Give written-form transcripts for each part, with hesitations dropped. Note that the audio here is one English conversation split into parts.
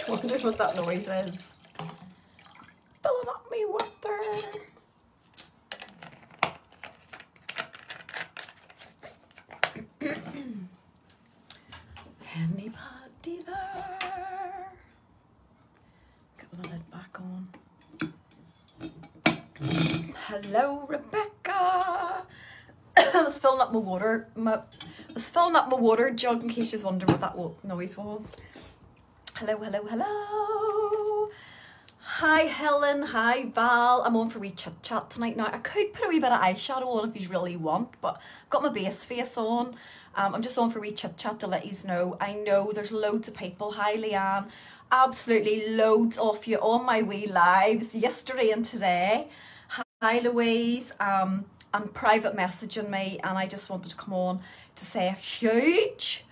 Wondering what that noise is. Filling up me water. Anybody there? Get the lid back on. Hello, Rebecca. I was filling up my water. I was filling up my water jug in case you was wondering what that noise was. Hello, hello, hello. Hi, Helen. Hi, Val. I'm on for a wee chit chat tonight. Now, I could put a wee bit of eyeshadow on if you really want, but I've got my base face on. I'm just on for a wee chit chat to let you know. I know there's loads of people. Hi, Leanne. Absolutely loads of you on my wee lives yesterday and today. Hi, Louise. And private messaging me, and I just wanted to come on to say a huge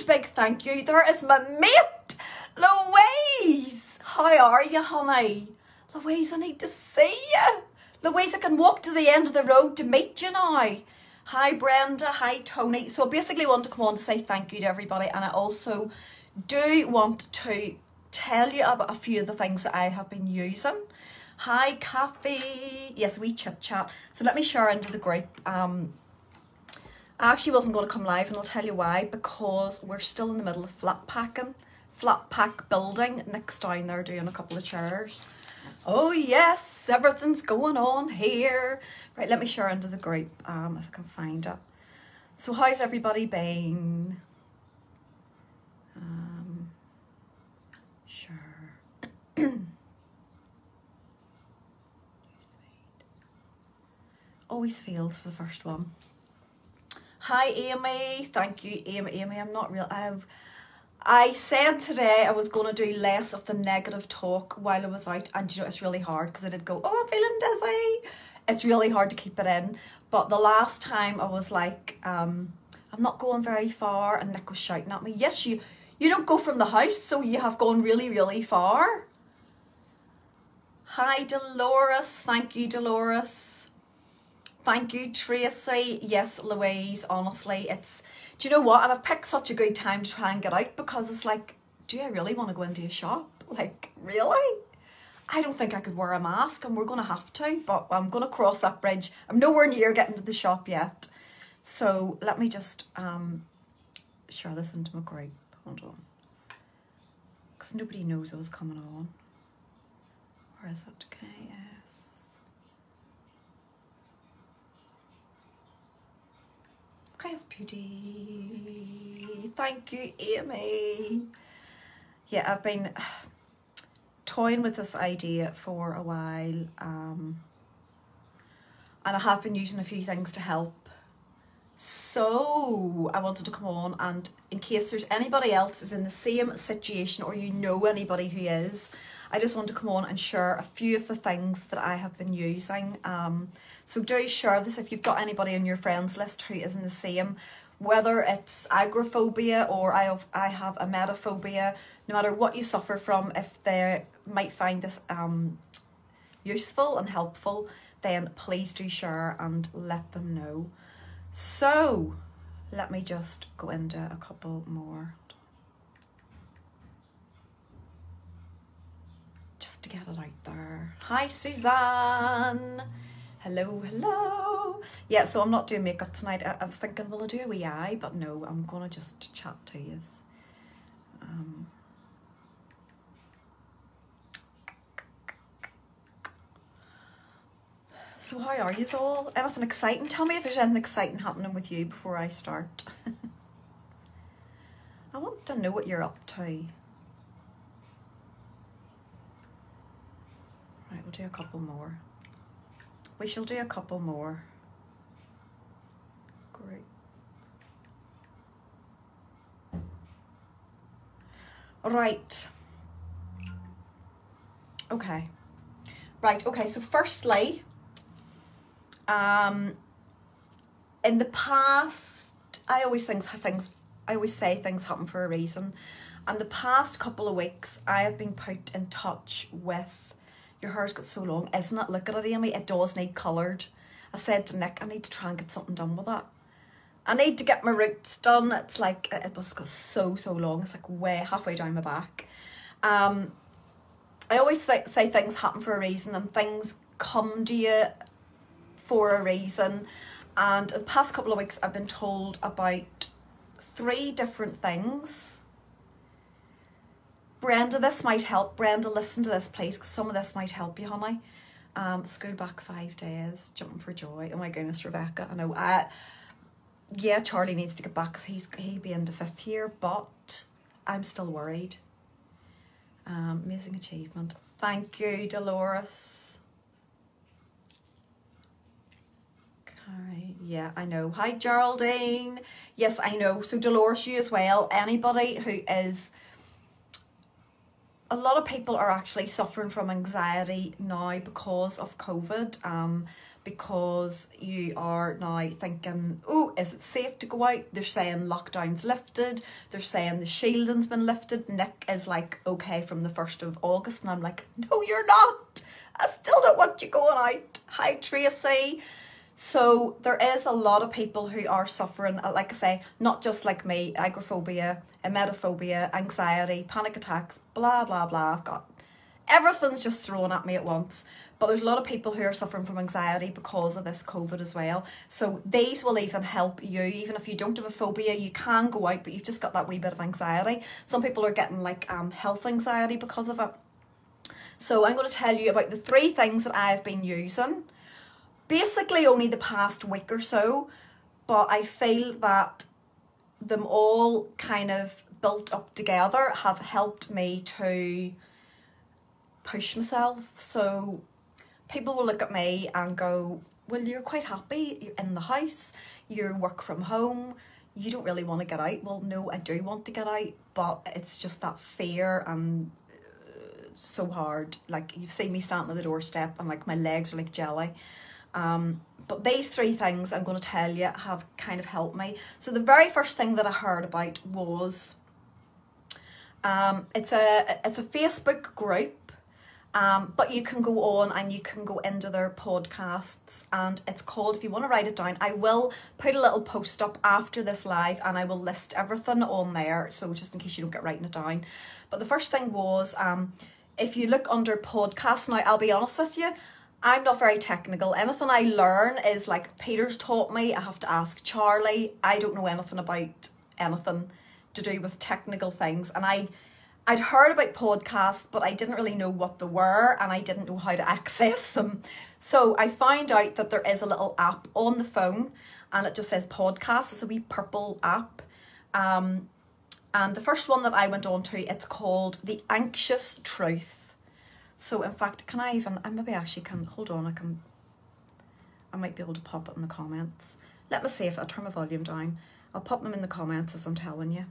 big thank you. There is my mate, Louise. How are you, honey? Louise, I need to see you. Louise, I can walk to the end of the road to meet you now. Hi, Brenda. Hi, Tony. So I basically want to come on to say thank you to everybody, and I also do want to tell you about a few of the things that I have been using. Hi, Kathy. Yes, we chit chat. So let me share into the group. I actually wasn't going to come live, and I'll tell you why. Because we're still in the middle of flat pack building. Nick's down there doing a couple of chairs. Oh yes, everything's going on here. Right, let me share into the group if I can find it. So how's everybody been? Sure. Always fails for the first one. Hi, Amy. Thank you, Amy. I'm not real. I said today I was going to do less of the negative talk while I was out, and you know, it's really hard because I did go, oh, I'm feeling dizzy. It's really hard to keep it in. But the last time I was like, I'm not going very far, and Nick was shouting at me, yes, you don't go from the house, so you have gone really, really far. Hi, Dolores. Thank you, Dolores. Thank you, Tracy. Yes, Louise, honestly, do you know what? And I've picked such a good time to try and get out, because it's like, do I really want to go into a shop? Like, really? I don't think I could wear a mask, and we're going to have to, but I'm going to cross that bridge. I'm nowhere near getting to the shop yet. So let me just share this into my group. Hold on. Because nobody knows I was coming on. Where is it? KS. KS Beauty. Thank you, Amy. Yeah, I've been toying with this idea for a while, and I have been using a few things to help. So I wanted to come on, and in case there's anybody else is in the same situation, or you know anybody who is, I just want to come on and share a few of the things that I have been using. So do share this if you've got anybody on your friends list who is in the same, whether it's agoraphobia or I have emetophobia. No matter what you suffer from, if they might find this useful and helpful, then please do share and let them know. So let me just go into a couple more. Just to get it out there. Hi, Suzanne. Hello, hello. Yeah, so I'm not doing makeup tonight. I'm thinking, will I do a wee eye? But no, I'm going to just chat to you. So how are you all? Anything exciting? Tell me if there's anything exciting happening with you before I start. I want to know what you're up to. Right, we'll do a couple more. We shall do a couple more. Great. Right. Okay. Right, okay, so firstly, in the past, I always say things happen for a reason. And the past couple of weeks, I have been put in touch with, your hair's got so long, isn't it? Look at it, Amy, it does need coloured. I said to Nick, I need to try and get something done with that. I need to get my roots done. It's like, it was got so long. It's like way halfway down my back. I always say things happen for a reason, and things come to you for a reason. And the past couple of weeks I've been told about 3 different things. Brenda, this might help. Brenda, listen to this please, because some of this might help you, honey. School back 5 days, jumping for joy. Oh my goodness, Rebecca, I know. Yeah, Charlie needs to get back because he'll be into 5th year, but I'm still worried. Amazing achievement. Thank you, Dolores. Okay, yeah, I know. Hi, Geraldine. Yes, I know. So Dolores, you as well. Anybody who is... A lot of people are actually suffering from anxiety now because of COVID, because you are now thinking, oh, is it safe to go out? They're saying lockdown's lifted. They're saying the shielding's been lifted. Nick is like, okay, from the 1st of August. And I'm like, no, you're not. I still don't want you going out. Hi, Tracy. So there is a lot of people who are suffering, like I say, not just like me, agoraphobia, emetophobia, anxiety, panic attacks, blah, blah, blah. I've got everything's just thrown at me at once. But there's a lot of people who are suffering from anxiety because of this COVID as well. So these will even help you. Even if you don't have a phobia, you can go out, but you've just got that wee bit of anxiety. Some people are getting like health anxiety because of it. So I'm going to tell you about the 3 things that I've been using. Basically only the past week or so, but I feel that them all kind of built up together have helped me to push myself. So people will look at me and go, well, you're quite happy, you're in the house, you work from home, you don't really want to get out. Well, no, I do want to get out, but it's just that fear and so hard. Like, you've seen me standing at the doorstep and like my legs are like jelly. But these 3 things I'm going to tell you have kind of helped me. So the very first thing that I heard about was, it's a Facebook group, but you can go on and you can go into their podcasts, and it's called, if you want to write it down, I will put a little post up after this live and I will list everything on there, so just in case you don't get writing it down. But the first thing was, if you look under podcasts, now I'll be honest with you, I'm not very technical. Anything I learn is like Peter's taught me. I have to ask Charlie. I don't know anything about anything to do with technical things. And I'd heard about podcasts, but I didn't really know what they were and I didn't know how to access them. So I found out that there is a little app on the phone and it just says podcast. It's a wee purple app. And the first one that I went on to, it's called The Anxious Truth. So in fact, I maybe actually can, hold on, I might be able to pop it in the comments. Let me see if I turn my volume down. I'll pop them in the comments as I'm telling you.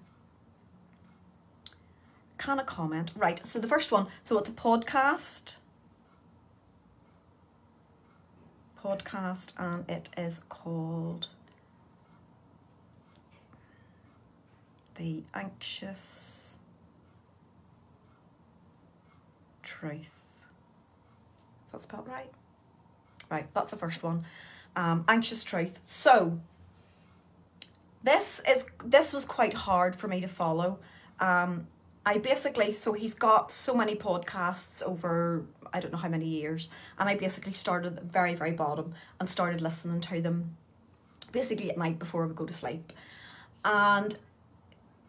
Can I comment? Right, so the first one, so it's a podcast. And it is called The Anxious Truth. Is that spelled right? Right, that's the first one. Anxious Truth. So this was quite hard for me to follow. I basically, so he's got so many podcasts over I don't know how many years, and I basically started at the very, very bottom and started listening to them basically at night before I would go to sleep. And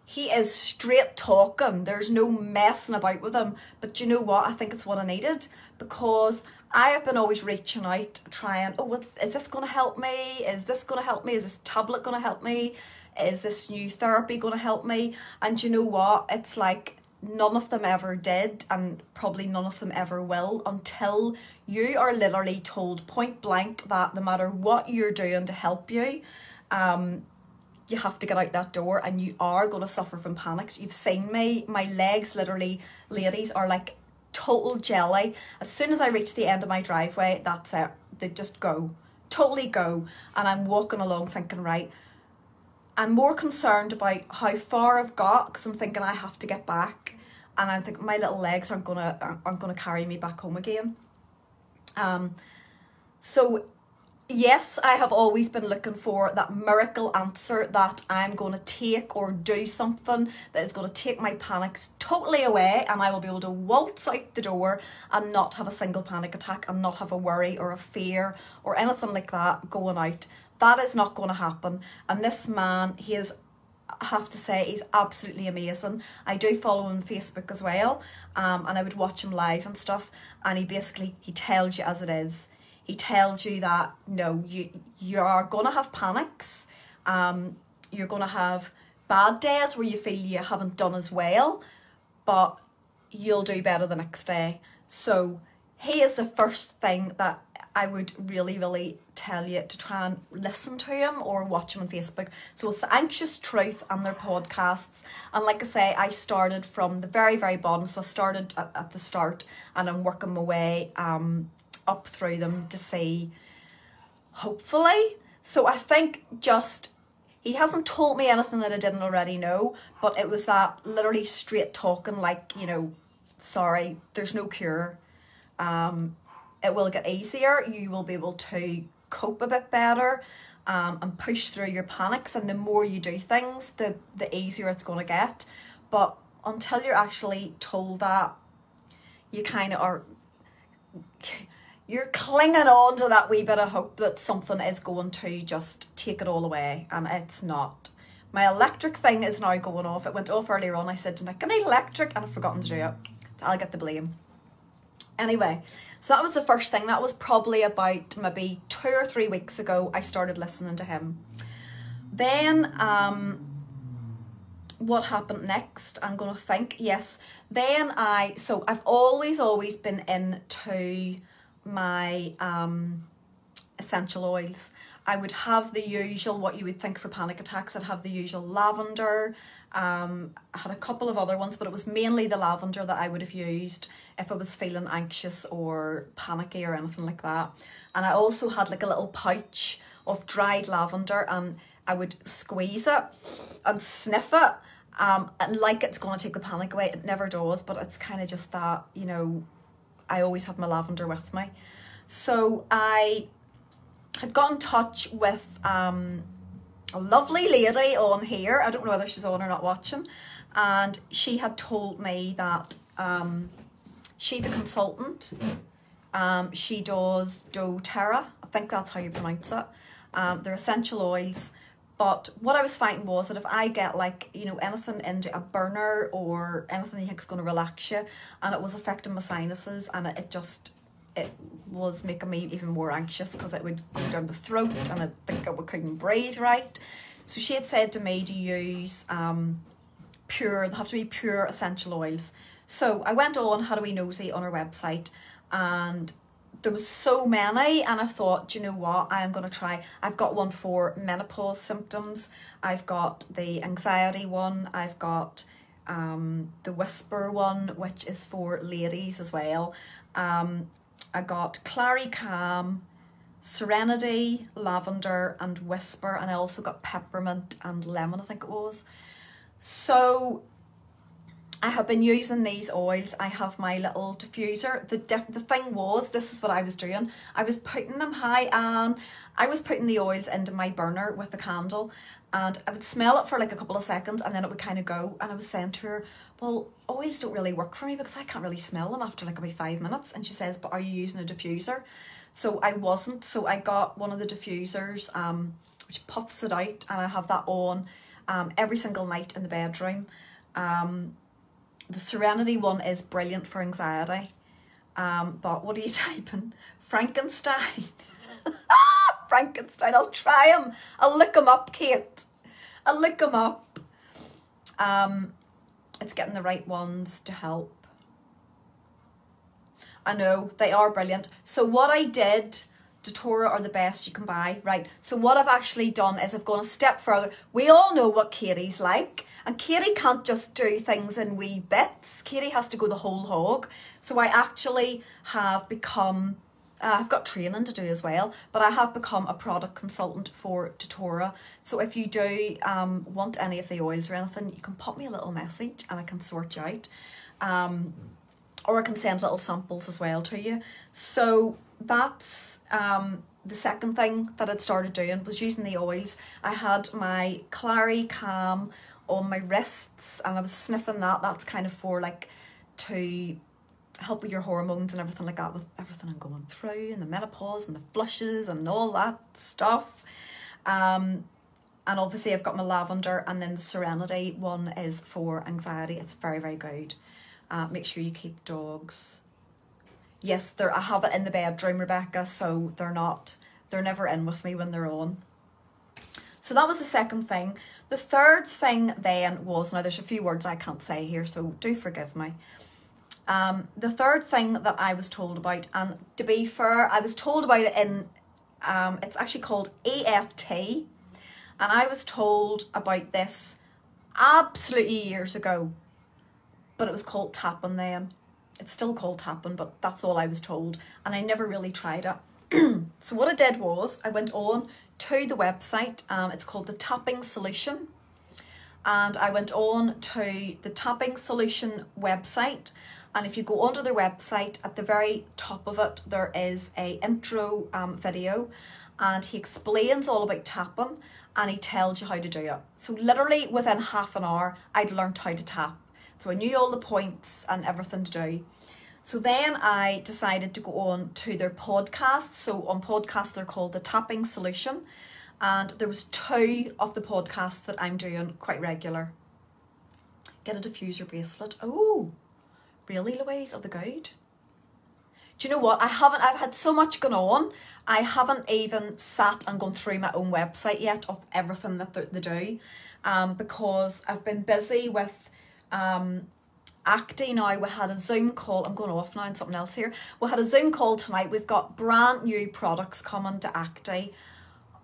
he is straight talking. There's no messing about with him. But you know what? I think it's what I needed, because I have been always reaching out, trying, oh, is this going to help me? Is this going to help me? Is this tablet going to help me? Is this new therapy going to help me? And you know what? It's like none of them ever did, and probably none of them ever will, until you are literally told point blank that no matter what you're doing to help you, you have to get out that door, and you are going to suffer from panics. You've seen me, my legs literally, ladies, are like total jelly. As soon as I reach the end of my driveway, that's it. They just go, totally go. And I'm walking along thinking, right, I'm more concerned about how far I've got, because I'm thinking I have to get back. And I'm thinking my little legs aren't gonna carry me back home again. So yes, I have always been looking for that miracle answer that I'm going to take or do something that is going to take my panics totally away, and I will be able to waltz out the door and not have a single panic attack and not have a worry or a fear or anything like that going out. That is not going to happen. And this man, he is, I have to say, he's absolutely amazing. I do follow him on Facebook as well, and I would watch him live and stuff, and he tells you as it is. He tells you that, no, you are going to have panics. You're going to have bad days where you feel you haven't done as well, but you'll do better the next day. So he is the first thing that I would really, really tell you to try and listen to him or watch him on Facebook. So it's The Anxious Truth and their podcasts. And like I say, I started from the very, very bottom. So I started at the start, and I'm working my way up through them to see, hopefully. So I think just, he hasn't told me anything that I didn't already know, but it was that literally straight talking, like, you know, sorry, there's no cure. It will get easier. You will be able to cope a bit better and push through your panics. And the more you do things, the easier it's going to get. But until you're actually told that, you kind of are, you're clinging on to that wee bit of hope that something is going to just take it all away, and it's not. My electric thing is now going off. It went off earlier on. I said to Nick, I need electric, and I've forgotten to do it. So I'll get the blame. Anyway, so that was the first thing. That was probably about maybe 2 or 3 weeks ago I started listening to him. Then what happened next? I'm going to think. Yes. Then so I've always been into my essential oils. I would have the usual, what you would think for panic attacks. I'd have the usual lavender. I had a couple of other ones, but it was mainly the lavender that I would have used if I was feeling anxious or panicky or anything like that. And I also had like a little pouch of dried lavender, and I would squeeze it and sniff it, and like it's going to take the panic away. It never does, but it's kind of just that, you know, I always have my lavender with me. So I had got in touch with a lovely lady on here. I don't know whether she's on or not watching. And she had told me that she's a consultant. She does doTERRA. I think that's how you pronounce it. They're essential oils. But what I was finding was that if I get, like, you know, anything into a burner or anything you think is going to relax you, and it was affecting my sinuses, and it was making me even more anxious because it would go down the throat and I think I couldn't breathe right. So she had said to me to use they have to be pure essential oils. So I went on, had a wee nosy on her website, and there was so many, and I thought, do you know what, I am going to try. I've got one for menopause symptoms, I've got the anxiety one, I've got the whisper one, which is for ladies as well. I got Clary Calm, Serenity, Lavender and Whisper, and I also got Peppermint and Lemon, I think it was. So I have been using these oils. I have my little diffuser. The thing was, this is what I was doing. I was putting them high, and I was putting the oils into my burner with the candle, and I would smell it for like a couple of seconds, and then it would kind of go. And I was saying to her, well, oils don't really work for me because I can't really smell them after like about 5 minutes. And she says, but are you using a diffuser? So I wasn't. So I got one of the diffusers, which puffs it out, and I have that on every single night in the bedroom. The Serenity one is brilliant for anxiety. But what are you typing? Frankenstein. Frankenstein. I'll try him. I'll look him up, Kate. I'll look him up. It's getting the right ones to help. I know, they are brilliant. So what I did, doTERRA are the best you can buy, right? So what I've actually done is I've gone a step further. We all know what Katie's like. And Katie can't just do things in wee bits. Katie has to go the whole hog. So I actually have become, I've got training to do as well, but I have become a product consultant for doTERRA. So if you do want any of the oils or anything, you can pop me a little message and I can sort you out. Or I can send little samples as well to you. So that's the second thing that I'd started doing, was using the oils. I had my Clary Calm on my wrists and I was sniffing that. That's kind of for like to help with your hormones and everything like that, with everything I'm going through and the menopause and the flushes and all that stuff. And obviously I've got my lavender, and then the Serenity one is for anxiety. It's very, very good. Make sure you keep dogs. Yes, I have it in the bedroom, Rebecca, so they're never in with me when they're on. So that was the second thing. The third thing then was, now there's a few words I can't say here, so do forgive me. The third thing that I was told about, and to be fair, I was told about it in, it's actually called EFT, and I was told about this absolutely years ago, but it was called tapping then. It's still called tapping, but that's all I was told, and I never really tried it. So what I did was I went on to the website. It's called the Tapping Solution, and I went on to the Tapping Solution website, and if you go onto their website, at the very top of it there is a intro video, and he explains all about tapping and he tells you how to do it. So literally within half an hour I'd learned how to tap. So I knew all the points and everything to do. So then I decided to go on to their podcast. So on podcasts, they're called the Tapping Solution. And there was 2 of the podcasts that I'm doing quite regular. Get a diffuser bracelet. Oh, really, Louise? Are they good? Do you know what? I've had so much going on. I haven't even sat and gone through my own website yet of everything that they do. Because I've been busy with Acti now. We had a Zoom call. I'm going off now on something else here. We had a Zoom call tonight. We've got brand new products coming to Acti.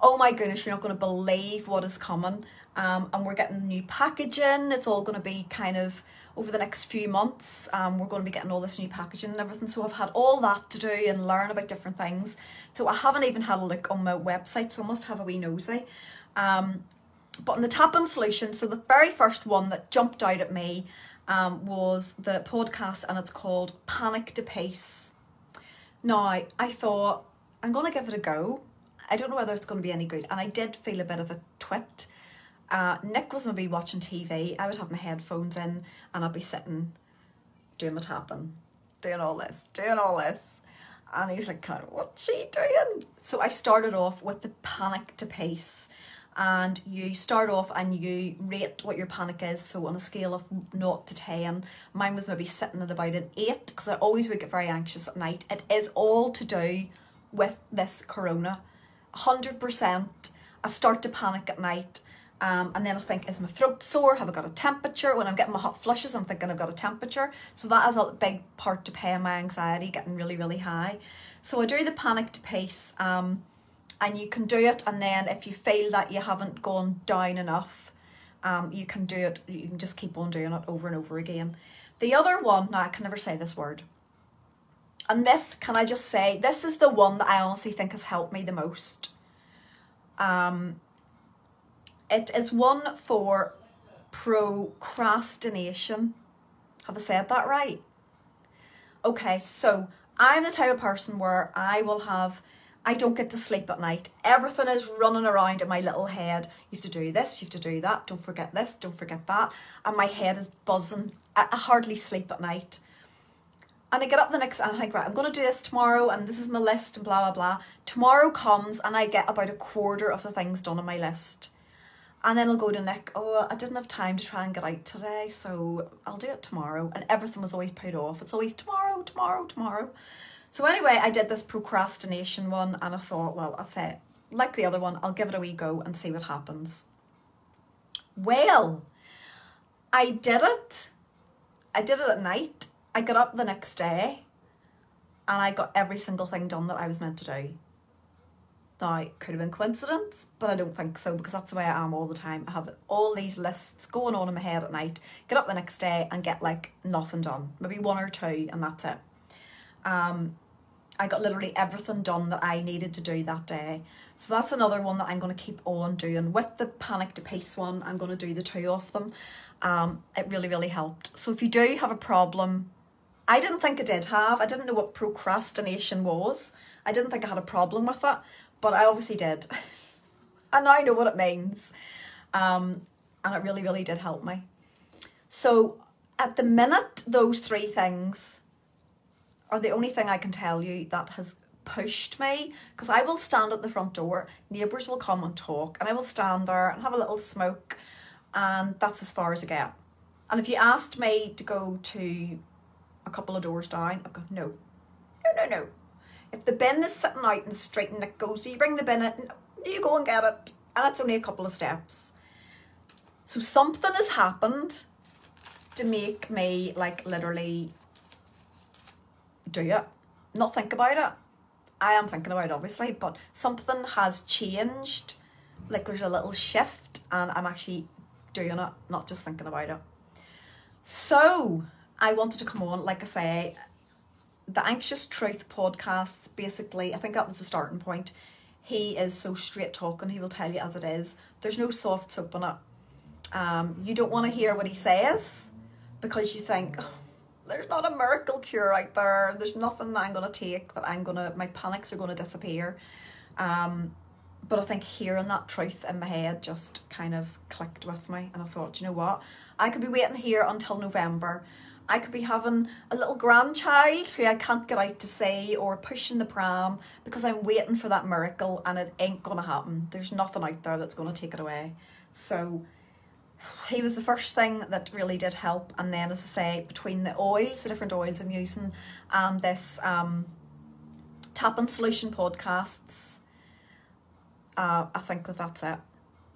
Oh my goodness, you're not going to believe what is coming. And we're getting new packaging. It's all going to be kind of over the next few months. We're going to be getting all this new packaging and everything. So I've had all that to do and learn about different things. So I haven't even had a look on my website, so I must have a wee nosy. But on the Tapping Solution, so the very first one that jumped out at me was the podcast, and it's called Panic to Peace. Now, I thought, I'm going to give it a go. I don't know whether it's going to be any good, and I did feel a bit of a twit. Nick was maybe watching TV. I would have my headphones in, and I'd be sitting, doing my tapping, doing all this. And he was like, what's she doing? So I started off with the Panic to Peace. And you start off and you rate what your panic is. So on a scale of 0 to 10, mine was maybe sitting at about an 8, because I always would get very anxious at night. It is all to do with this corona. 100%. I start to panic at night. And then I think, is my throat sore? Have I got a temperature? When I'm getting my hot flushes, I'm thinking I've got a temperature. So that is a big part to play in my anxiety, getting really, really high. So I do the Panic to Peace. And you can do it, and then if you feel that you haven't gone down enough, you can do it. You can just keep on doing it over and over again. The other one, now I can never say this word, and this, can I just say, this is the one that I honestly think has helped me the most. It is one for procrastination. Have I said that right? Okay, so I'm the type of person where I don't get to sleep at night. Everything is running around in my little head. You have to do this, you have to do that, don't forget this, don't forget that. And my head is buzzing. I hardly sleep at night. And I get up the next, and I think, right, I'm going to do this tomorrow, and this is my list, and blah, blah, blah. Tomorrow comes, and I get about a quarter of the things done on my list. And then I'll go to Nick, oh, I didn't have time to try and get out today, so I'll do it tomorrow. And everything was always put off. It's always tomorrow, tomorrow, tomorrow. So anyway, I did this procrastination one, and I thought, well, I'll say, like the other one, I'll give it a wee go and see what happens. Well, I did it. I did it at night. I got up the next day, and I got every single thing done that I was meant to do. Now, it could have been coincidence, but I don't think so, because that's the way I am all the time. I have all these lists going on in my head at night, get up the next day and get like nothing done. Maybe 1 or 2, and that's it. I got literally everything done that I needed to do that day. So that's another one that I'm going to keep on doing. With the Panic to Peace one, I'm going to do the 2 of them. It really, really helped. So if you do have a problem I didn't think I did have. I didn't know what procrastination was. I didn't think I had a problem with it, but I obviously did. And now I know what it means. And it really, really did help me. So at the minute, those three things are the only thing I can tell you that has pushed me, because I will stand at the front door, neighbours will come and talk, and I will stand there and have a little smoke, and that's as far as I get. And if you asked me to go to a couple of doors down, I'd go, no. If the bin is sitting out in the street and Nick goes, do you bring the bin in? You go and get it. And it's only a couple of steps. So something has happened to make me like literally do it. Not think about it. I am thinking about it obviously, but something has changed. Like there's a little shift and I'm actually doing it, not just thinking about it. So I wanted to come on, like I say, the Anxious Truth podcasts, basically, I think that was the starting point. He is so straight talking, he will tell you as it is. There's no soft soap in it. You don't want to hear what he says because you think, oh, there's not a miracle cure out there. There's nothing that I'm going to take that my panics are going to disappear. But I think hearing that truth in my head just kind of clicked with me. And I thought, you know what? I could be waiting here until November. I could be having a little grandchild who I can't get out to see, or pushing the pram because I'm waiting for that miracle and it ain't going to happen. There's nothing out there that's going to take it away. So he was the first thing that really did help. And then, as I say, between the oils, the different oils I'm using, and this Tap-in Solution podcasts, I think that's it.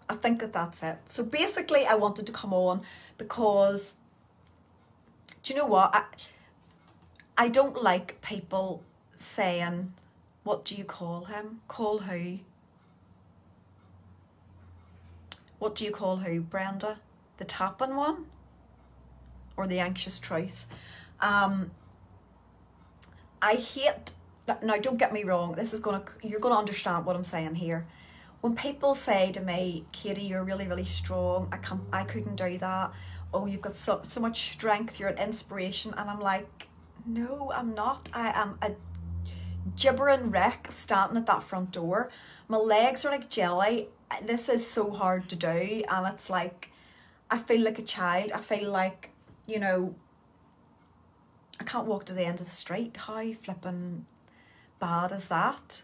I think that's it. So basically I wanted to come on because, do you know what? I don't like people saying, what do you call him? Call who? What do you call who, Brenda? The Tap-in one? Or the Anxious Truth? I hate, now don't get me wrong, you're gonna understand what I'm saying here. When people say to me, Katie, you're really, really strong, I couldn't do that. Oh, you've got so much strength, you're an inspiration. And I'm like, no, I'm not. I am a gibbering wreck standing at that front door. My legs are like jelly. This is so hard to do. And it's like, I feel like a child. I feel like, you know, I can't walk to the end of the street. How flipping bad is that?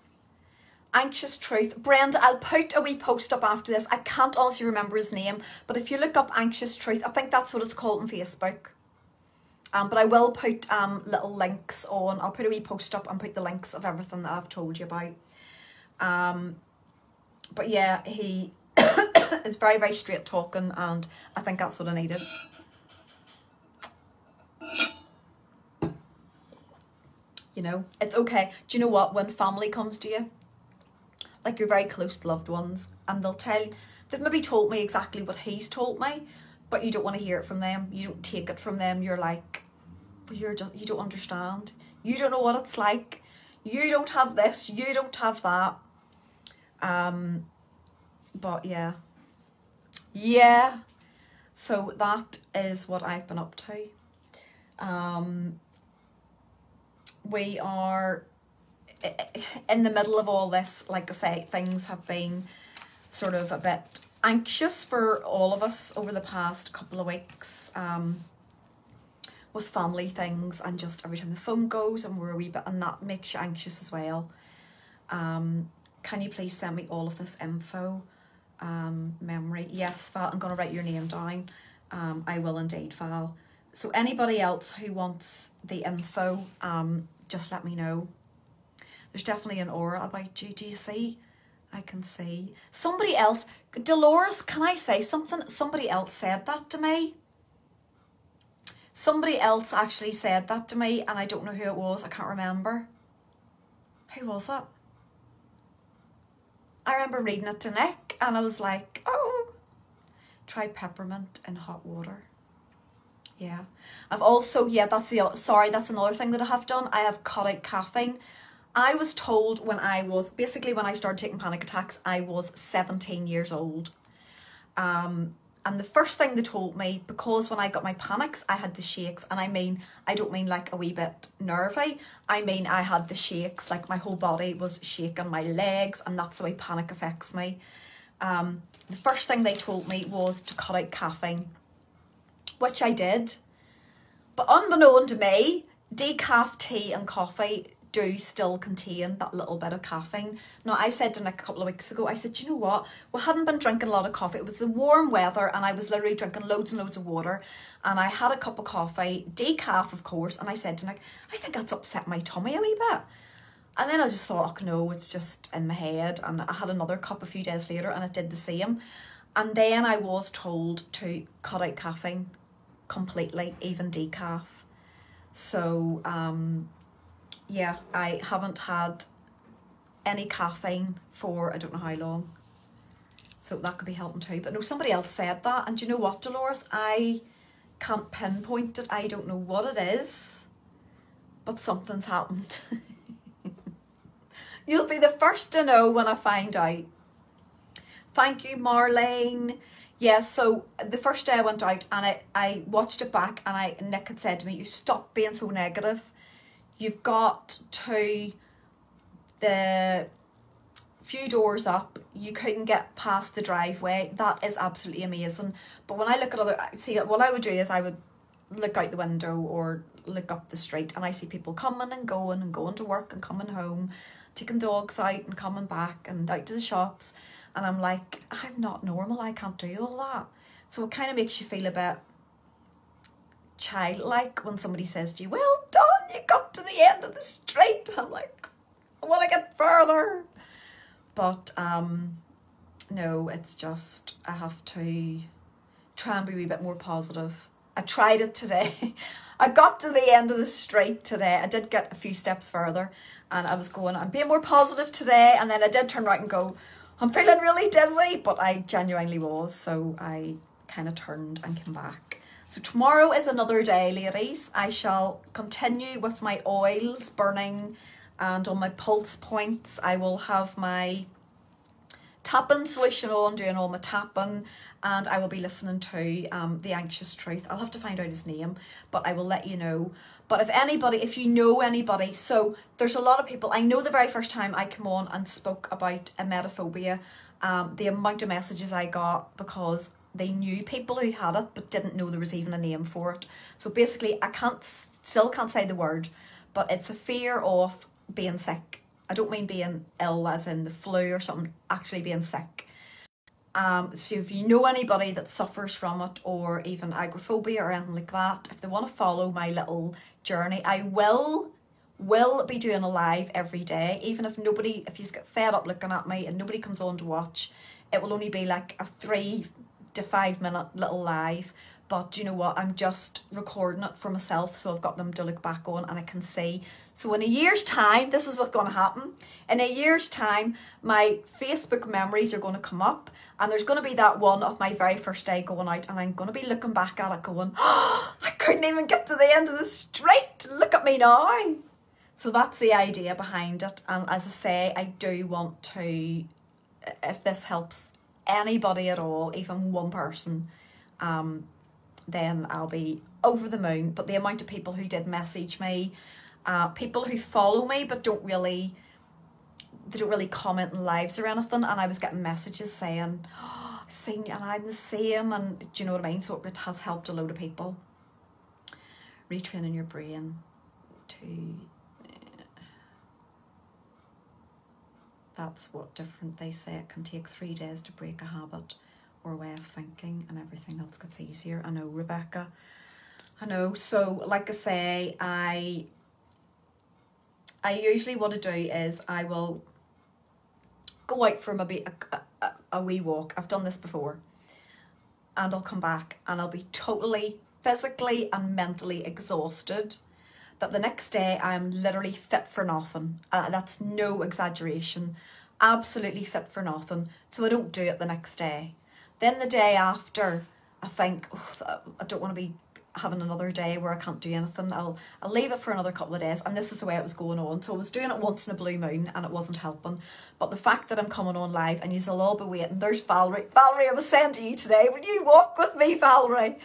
Anxious Truth. Brenda, I'll put a wee post up after this. I can't honestly remember his name, but if you look up Anxious Truth, I think that's what it's called on Facebook. But I will put little links on. I'll put a wee post up and put the links of everything that I've told you about. But yeah, he is very, very straight talking, and I think that's what I needed. You know, it's okay. Do you know what? When family comes to you, like your very close loved ones, and they've maybe told me exactly what he's told me, but you don't want to hear it from them. You don't take it from them. You're like, but you don't understand. You don't know what it's like. You don't have this. You don't have that. But yeah. So that is what I've been up to. We are in the middle of all this. Like I say, things have been sort of a bit anxious for all of us over the past couple of weeks, with family things, and just every time the phone goes and we're a wee bit, and that makes you anxious as well. Can you please send me all of this info? Memory. Yes, Val, I'm going to write your name down. I will indeed, Val. So anybody else who wants the info, just let me know. There's definitely an aura about you. Do you see? I can see. Somebody else, Dolores, can I say something? Somebody else said that to me. Somebody else actually said that to me, and I don't know who it was. I can't remember. Who was it? I remember reading it to Nick, and I was like, oh, try peppermint in hot water. Yeah. I've also, yeah, that's another thing that I have done. I have cut out caffeine. I was told when I started taking panic attacks, I was 17 years old. And the first thing they told me, because when I got my panics, I had the shakes. And I don't mean like a wee bit nervy. I mean, I had the shakes, like my whole body was shaking, my legs, and that's the way panic affects me. The first thing they told me was to cut out caffeine, which I did. But unbeknown to me, decaf tea and coffee do still contain that little bit of caffeine. Now, I said to Nick a couple of weeks ago, I said, you know what? We hadn't been drinking a lot of coffee. It was the warm weather and I was literally drinking loads and loads of water. And I had a cup of coffee, decaf, of course. And I said to Nick, I think that's upset my tummy a wee bit. And then I just thought, oh no, it's just in my head. And I had another cup a few days later and it did the same. And then I was told to cut out caffeine completely, even decaf. So, yeah, I haven't had any caffeine for I don't know how long. So that could be helping too. But no, somebody else said that. And do you know what, Dolores? I can't pinpoint it. I don't know what it is. But something's happened. You'll be the first to know when I find out. Thank you, Marlene. Yeah, so the first day I went out and I watched it back and Nick had said to me, you stop being so negative. You've got to the few doors up. You couldn't get past the driveway. That is absolutely amazing. But when I look at other, see, what I would do is I would look out the window or look up the street and I see people coming and going to work and coming home, taking dogs out and coming back and out to the shops. And I'm like, I'm not normal. I can't do all that. So it kind of makes you feel a bit childlike when somebody says to you, well done, you got to the end of the street. I'm like, I want to get further. But no, it's just, I have to try and be a wee bit more positive. I tried it today. I got to the end of the street today. I did get a few steps further and I was going, I'm being more positive today. And then I did turn right and go, I'm feeling really dizzy, but I genuinely was. So I kind of turned and came back. So tomorrow is another day, ladies. I shall continue with my oils burning and on my pulse points. I will have my tapping solution on, doing all my tapping, and I will be listening to The Anxious Truth. I'll have to find out his name, but I will let you know. But if anybody, if you know anybody, so there's a lot of people. I know the very first time I came on and spoke about emetophobia, the amount of messages I got because they knew people who had it but didn't know there was even a name for it. So basically, I still can't say the word, but it's a fear of being sick. I don't mean being ill as in the flu or something, actually being sick. So if you know anybody that suffers from it or even agoraphobia or anything like that, if they want to follow my little journey, I will be doing a live every day. Even if nobody, if you get fed up looking at me and nobody comes on to watch, it will only be like a 3 to 5 minute little live. But you know what, I'm just recording it for myself, so I've got them to look back on and I can see. So in a year's time, this is what's going to happen. In a year's time, my Facebook memories are going to come up and there's going to be that one of my very first day going out and I'm going to be looking back at it going, oh, I couldn't even get to the end of the street. Look at me now. So that's the idea behind it. And as I say, I do want to, if this helps anybody at all, even one person, then I'll be over the moon. But the amount of people who did message me, people who follow me but don't really comment in lives or anything, and I was getting messages saying, oh, I've seen you and I'm the same, and do you know what I mean? So it has helped a load of people. Retraining your brain to that's what different they say. It can take 3 days to break a habit or way of thinking and everything else gets easier. I know, Rebecca. I know. So like I say, I usually what I do is I will go out for maybe a wee walk. I've done this before. And I'll come back and I'll be totally physically and mentally exhausted. That the next day I'm literally fit for nothing. That's no exaggeration. Absolutely fit for nothing. So I don't do it the next day. Then the day after, I think, oh, I don't want to be having another day where I can't do anything, I'll leave it for another couple of days, and this is the way it was going on. So I was doing it once in a blue moon and it wasn't helping. But the fact that I'm coming on live and you'll all be waiting, there's Valerie. Valerie, I was saying to you today, will you walk with me, Valerie?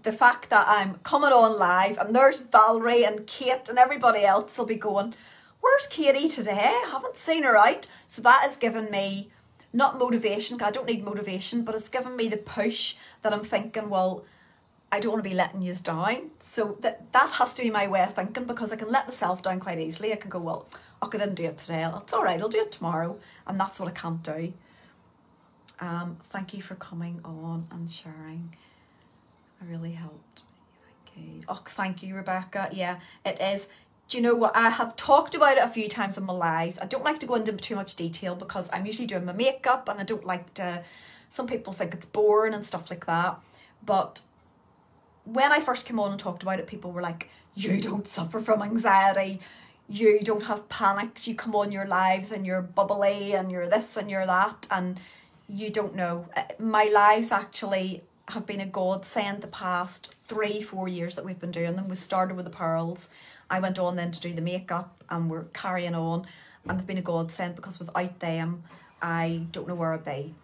The fact that I'm coming on live and there's Valerie and Kate and everybody else will be going, where's Katie today? I haven't seen her out. So that has given me, not motivation, I don't need motivation, but it's given me the push that I'm thinking, well, I don't want to be letting you down. So that has to be my way of thinking, because I can let myself down quite easily. I can go, well, I didn't do it today. It's all right, I'll do it tomorrow. And that's what I can't do. Thank you for coming on and sharing. It really helped me. Thank you. Oh, thank you, Rebecca. Yeah, it is. Do you know what? I have talked about it a few times in my lives. I don't like to go into too much detail because I'm usually doing my makeup and I don't like to, some people think it's boring and stuff like that. But when I first came on and talked about it, people were like, you don't suffer from anxiety. You don't have panics. You come on your lives and you're bubbly and you're this and you're that. And you don't know. My lives actually have been a godsend the past 3-4 years that we've been doing them. We started with the pearls. I went on then to do the makeup and we're carrying on, and they've been a godsend because without them I don't know where I'd be,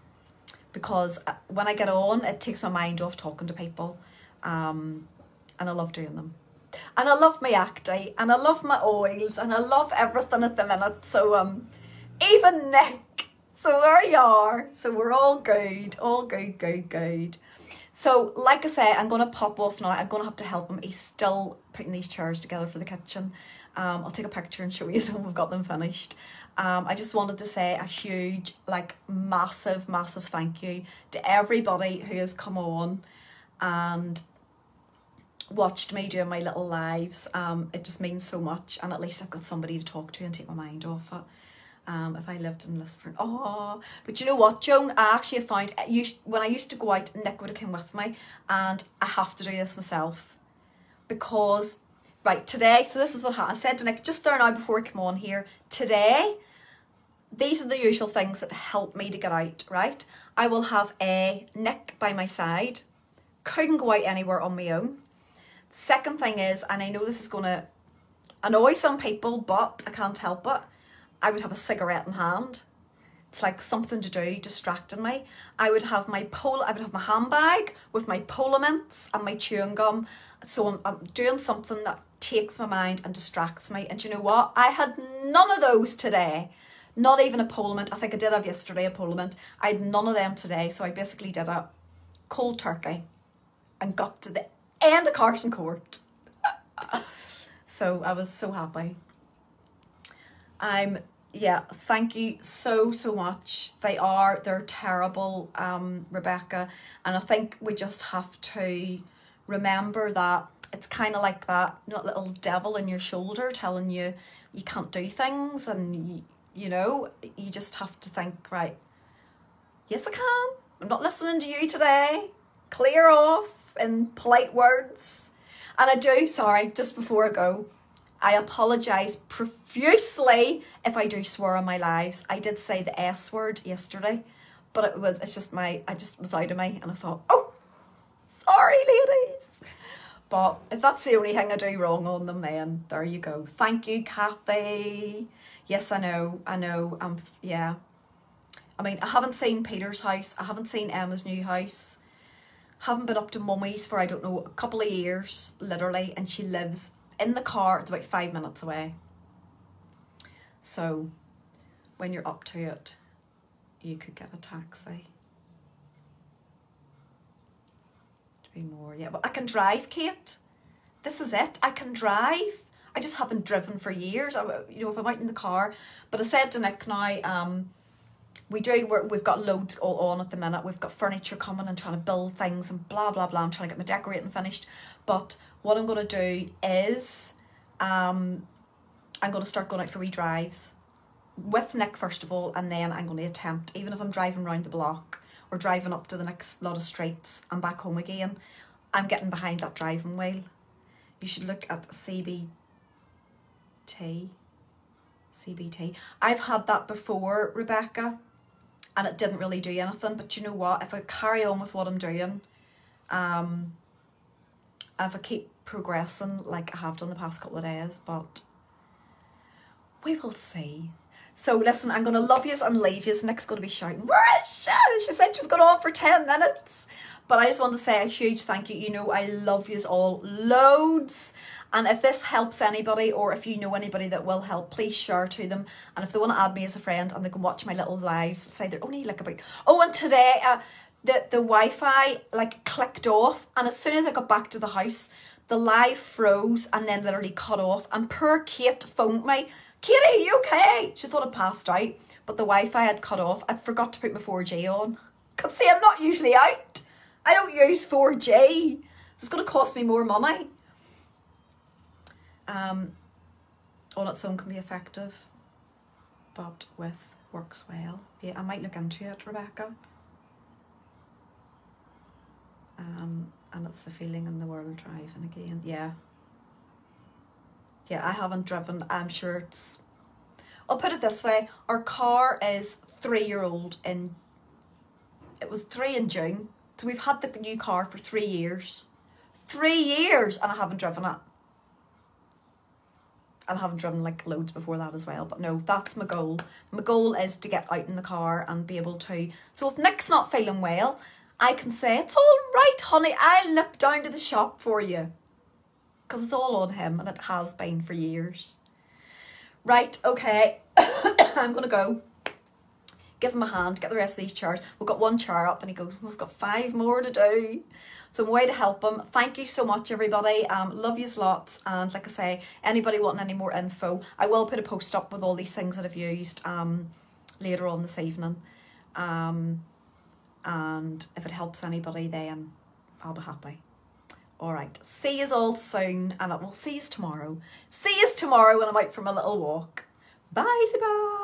because when I get on it takes my mind off talking to people, and I love doing them, and I love my acting and I love my oils and I love everything at the minute. So even Nick, so there you are. So we're all good, good. So, like I say, I'm going to pop off now. I'm going to have to help him. He's still putting these chairs together for the kitchen. I'll take a picture and show you when we've got them finished. I just wanted to say a huge, like, massive thank you to everybody who has come on and watched me doing my little lives. It just means so much, and at least I've got somebody to talk to and take my mind off it. If I lived in Lisburn. Oh, but you know what, Joan, I actually found, when I used to go out, Nick would have come with me, and I have to do this myself. Because, right, today, so this is what happened. I said to Nick, just there now before I come on here, today, these are the usual things that help me to get out, right? I will have a Nick by my side. Couldn't go out anywhere on my own. The second thing is, and I know this is going to annoy some people, but I can't help it, I would have a cigarette in hand. It's like something to do, distracting me. I would have my handbag with my Pola mints and my chewing gum. So I'm doing something that takes my mind and distracts me. And you know what? I had none of those today. Not even a Pola mint. I think I did have yesterday a Pola mint. I had none of them today. So I basically did a cold turkey and got to the end of Carson Court. So I was so happy. Yeah, thank you so much. They're terrible, Rebecca, and I think we just have to remember that it's kind of like that little devil in your shoulder telling you you can't do things, and you know, you just have to think, right, yes I can, I'm not listening to you today, clear off in polite words. And I do, sorry, just before I go, I apologise profusely if I do swear on my lives. I did say the S word yesterday, but I just was out of me, and I thought, oh, sorry ladies. But if that's the only thing I do wrong on them, then there you go. Thank you, Kathy. Yes, I know, yeah. I mean, I haven't seen Peter's house. I haven't seen Emma's new house. Haven't been up to Mummy's for, I don't know, a couple of years, literally, and she lives in the car. It's about 5 minutes away. So when you're up to it, you could get a taxi. To be more, yeah. But I can drive, Kate. This is it. I can drive. I just haven't driven for years. You know, if I'm out in the car. But I said to Nick now, we've got loads on at the minute. We've got furniture coming and trying to build things and blah, blah, blah. I'm trying to get my decorating finished. But what I'm going to do is I'm going to start going out for wee drives with Nick first of all, and then I'm going to attempt, even if I'm driving around the block or driving up to the next lot of streets and back home again, I'm getting behind that driving wheel. You should look at CBT. I've had that before, Rebecca, and it didn't really do anything. But you know what? If I carry on with what I'm doing, if I keep progressing like I have done the past couple of days, but we will see. So listen, I'm going to love yous and leave yous. Nick's going to be shouting, where is she? She said she was going on for 10 minutes. But I just want to say a huge thank you. You know I love yous all loads. And if this helps anybody, or if you know anybody that will help, please share to them. And if they want to add me as a friend and they can watch my little lives, say they're only like about... Oh, and today the Wi-Fi like clicked off. And as soon as I got back to the house, the live froze and then literally cut off. And poor Kate phoned me. Katie, are you okay? She thought I'd passed out, but the Wi-Fi had cut off. I'd forgot to put my 4G on. Because see, I'm not usually out. I don't use 4G. It's going to cost me more money. On its own can be effective, but with works well. Yeah, I might look into it, Rebecca. And it's the feeling in the world driving again. Yeah. Yeah, I haven't driven. I'm sure it's... I'll put it this way. Our car is 3-year-old in... It was 3 in June. So we've had the new car for 3 years. 3 years! And I haven't driven it. And I haven't driven like loads before that as well. But no, that's my goal. My goal is to get out in the car and be able to... So if Nick's not feeling well, I can say, it's all right, honey. I'll nip down to the shop for you. Because it's all on him, and it has been for years. Right, okay. I'm going to go. Give him a hand, get the rest of these chairs. We've got 1 chair up, and he goes, we've got 5 more to do. So I'm away to help him. Thank you so much, everybody. Love yous lots. And like I say, anybody wanting any more info, I will put a post up with all these things that I've used later on this evening. And if it helps anybody, then I'll be happy. All right, see yous all soon, and we'll see yous tomorrow. See yous tomorrow when I'm out for my little walk. Bye, bye.